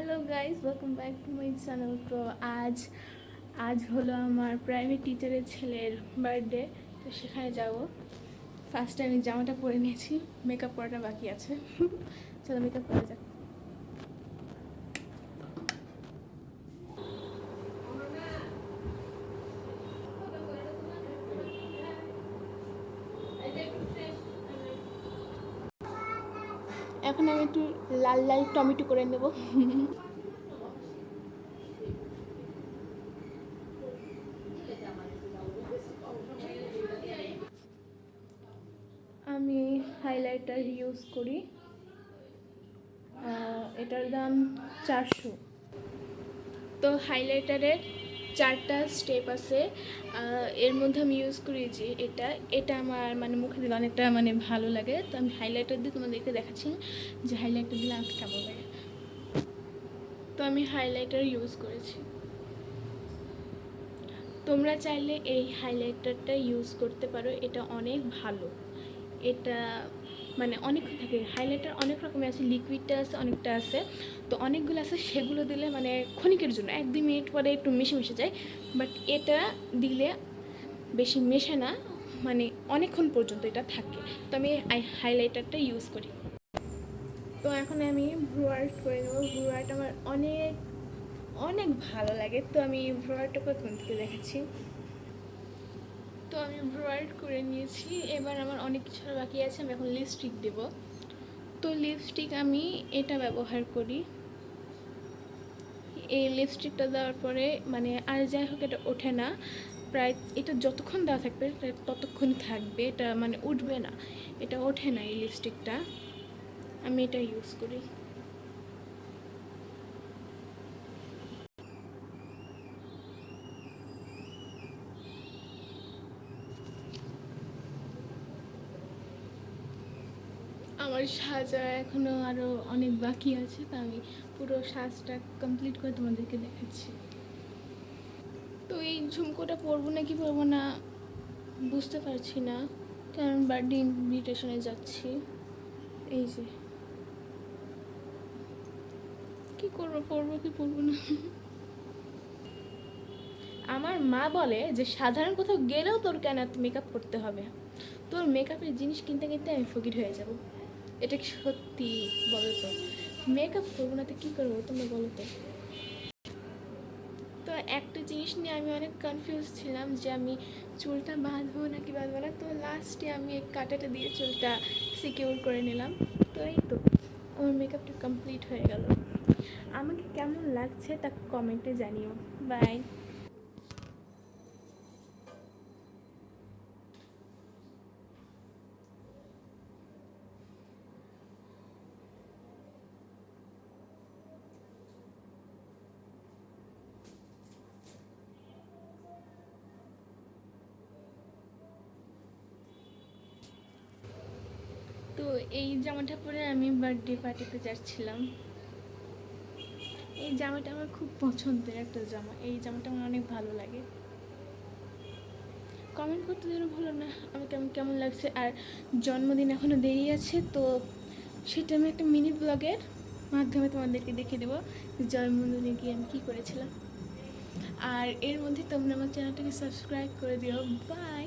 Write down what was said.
Hello guys, welcome back to my channel. তো আজ আজ হলো আমার প্রাইভেট টিচারের ছেলের বার্থডে। তো সেখানে যাব। ফার্স্ট আমি জামাটা পরে নিয়েছি, মেকআপ করাটা বাকি আছে। চলো মেকআপ করা যাক। এখন আমি একটু লাল লাল টমেটো করে নেব। আমি হাইলাইটার ইউজ করি, এটার দাম 400। তো হাইলাইটারের 4টা স্টেপ আছে। এর মধ্যে আমি ইউজ করি যে এটা আমার মানে মুখে দিলে অনেকটা মানে ভালো লাগে। তো আমি হাইলাইটার দিয়ে তোমাদেরকে দেখাচ্ছি যে হাইলাইটার দিলে আমাকে কেমন লাগে। তো আমি হাইলাইটার ইউজ করেছি। তোমরা চাইলে এই হাইলাইটারটা ইউজ করতে পারো, এটা অনেক ভালো। এটা মানে অনেকক্ষণ থাকে। হাইলাইটার অনেক রকমের আছে, লিকুইডটা আছে, অনেকটা আছে। তো অনেকগুলো আছে, সেগুলো দিলে মানে ক্ষণিকের জন্য 1-2 মিনিট পরে একটু মিশে মিশে যায়। বাট এটা দিলে বেশি মেশে না, মানে অনেকক্ষণ পর্যন্ত এটা থাকে। তো আমি হাইলাইটারটা ইউজ করি। তো এখন আমি ব্রু আর্ট করে নেবো। ব্রু আর্ট আমার অনেক অনেক ভালো লাগে। তো আমি ব্রু আর্টটা প্রথম থেকে দেখাচ্ছি। তো আমি ব্রু আর্ট করে নিয়েছি। এবার আমার অনেক কিছু বাকি আছে। আমি এখন লিপস্টিক দেবো। তো লিপস্টিক আমি এটা ব্যবহার করি। এই লিপস্টিকটা দেওয়ার পরে মানে আর যাই হোক এটা ওঠে না। প্রায় এটা যতক্ষণ দেওয়া থাকবে ততক্ষণই থাকবে, এটা মানে উঠবে না, এটা ওঠে না এই লিপস্টিকটা। আমি এটা ইউজ করি। আমার সাজা এখনও আরও অনেক বাকি আছে। তো আমি পুরো সাজটা কমপ্লিট করে তোমাদেরকে দেখাচ্ছি। তো এই ঝুমকোটা পরবো না কি পরবো না বুঝতে পারছি না, কারণ বার্থডে ইনভিটেশনে যাচ্ছি। এই যে কী করবো, পরবো কি পরবো না। আমার মা বলে যে সাধারণ কোথাও গেলেও তোর কেন এত মেকআপ করতে হবে, তোর মেকআপের জিনিস কিনতে কিনতে আমি ফকির হয়ে যাব। এটা কি সত্যি বলো তো? মেকআপ করবো না তো কী করবো তোমরা বলো তো? তো একটা জিনিস নিয়ে আমি অনেক কনফিউজ ছিলাম যে আমি চুলটা বাঁধবো নাকি বাঁধবো না। তো লাস্টে আমি এই কাঁটাটা দিয়ে চুলটা সিকিউর করে নিলাম। তো এই তো আমার মেকআপটা কমপ্লিট হয়ে গেল। আমাকে কেমন লাগছে তা কমেন্টে জানিও। বাই। তো এই জামাটা পরে আমি বার্থডে পার্টিতে যাচ্ছিলাম। এই জামাটা আমার খুব পছন্দের একটা জামা। এই জামাটা আমার অনেক ভালো লাগে। কমেন্ট করতে যেন ভুলো না আমাকে আমি কেমন লাগছে। আর জন্মদিন এখনও দেরি আছে, তো সেটা আমি একটা মিনি ব্লগের মাধ্যমে তোমাদেরকে দেখিয়ে দেবো জন্মদিনে গিয়ে আমি কী করেছিলাম। আর এর মধ্যে তোমরা আমার চ্যানেলটাকে সাবস্ক্রাইব করে দিও। বাই।